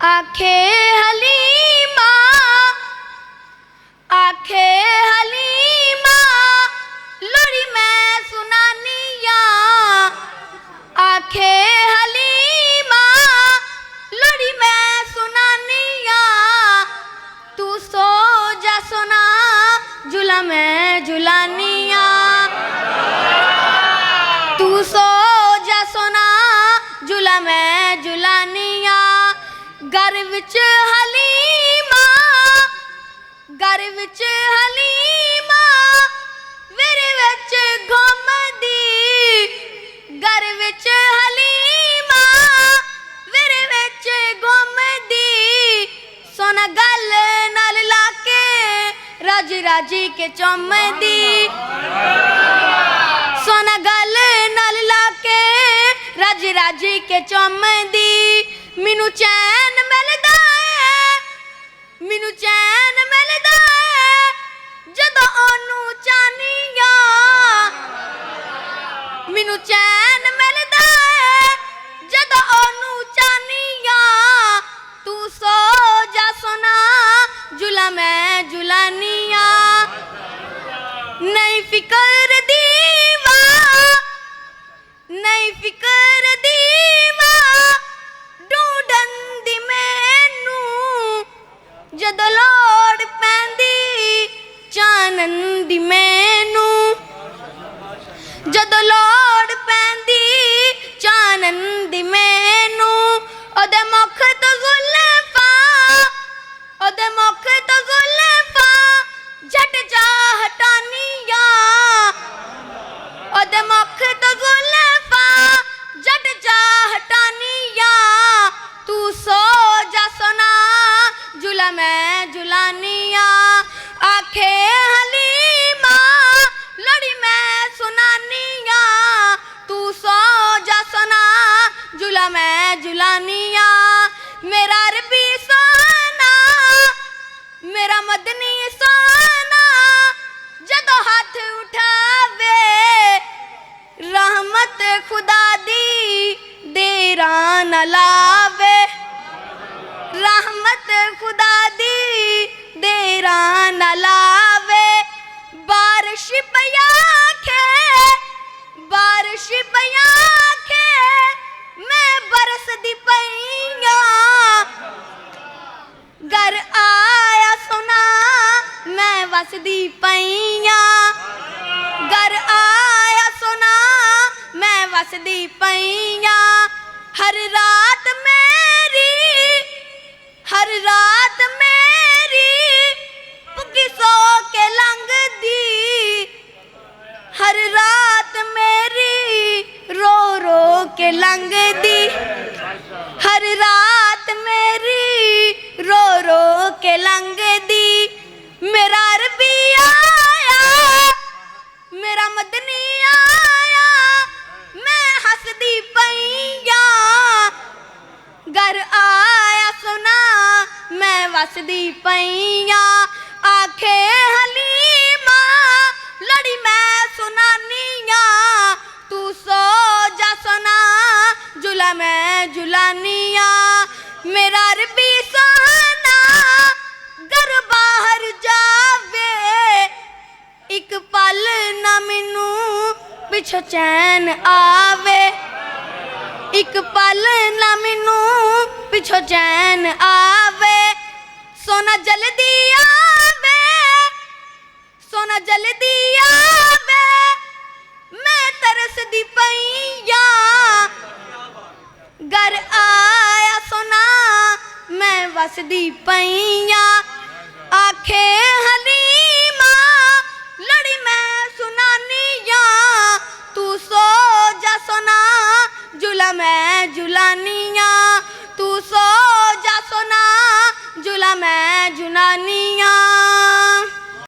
आखे हलीमा, आखे हलीमा, लोरी मैं सुनानिया। आखे हलीमा, लोरी मैं सुनानिया। तू सो जा सोना, झूला मैं झूलानिया। तू सो जा सोना, झूला मैं झूलानिया। घर विच हलीमा, घर विच हलीमा, वेरे विच घुमदी। घर विच हलीमा, वेरे विच घुमदी। सोना गल नाल लाके राजी राजी के चुमदी। सोना गल नाल लाके राजी राजी के चुमदी। मैनू चैन मिलदा है, मैनू चैन मिलदा है, जदों ओनू चाहनिया। मैनू चैन मिलदा है, जदों ओनू चाहनिया। तू सो जा सोना, झूला मैं झूलानिया। नहीं फिकर दीवा, नहीं फिकर दीवा, ढूंढन दी मैनू। जदों लोड़ पैंदी चानन दी मैनू। जदों लोड़ पैंदी चानन दी मैनू। ओदे मुख तो जुल्फा, ओदे मुख तो जुल्फा, झट जा हटानिया। ओदे मुख तो जुल्फा, झट जा हटानिया। तू सो जा सोना, झूला मैं झूलानिया। आखे हलीमा, लोरी मैं सुनानिया। तू सो जा सोना, झूला मैं झूलानिया। मेरा अरबी सोना, मेरा मदनी सोना, जदों हाथ उठावे रहमत खुदा दी देरा न लावे। रहमत खुदा दी देरा न लावे। बारिश पयाखे, बारिश पयाखे, मैं बरस दी पईया। घर आया सोना, मैं वसदी पईया। घर आया सोना, मैं वसदी पईया। हर रात मेरी, हर रात मेरी, पुगी सो के लंघदी। हर रात मेरी रो रो के लंघदी। हर रात मेरी रो रो के लंघदी। मेरा अरबी आया, मेरा मदनी आया, मैं हसदी पईया। घर आया सोना, मैं वसदी पईया। आखे हलीमा, लड़ी मैं सुनानिया। तू सो जा सोना, झूला मैं झूलानिया। मेरा अरबी सोना घर बाहर जावे, एक पल ना मैनू पिछो चैन आवे। एक पल ना मैनू पिछो चैन आवे। सोना जल्दी आवे, सोना जल्दी आवे, मैं तरसदी पईया। घर आया सोना, मैं वसदी पईया। आखे हलीमा, लड़ी मैं सुनानिया। तू सो जा सोना, झूला मैं झूलानिया। तू सो जा सोना, झूला मैं झूलानिया।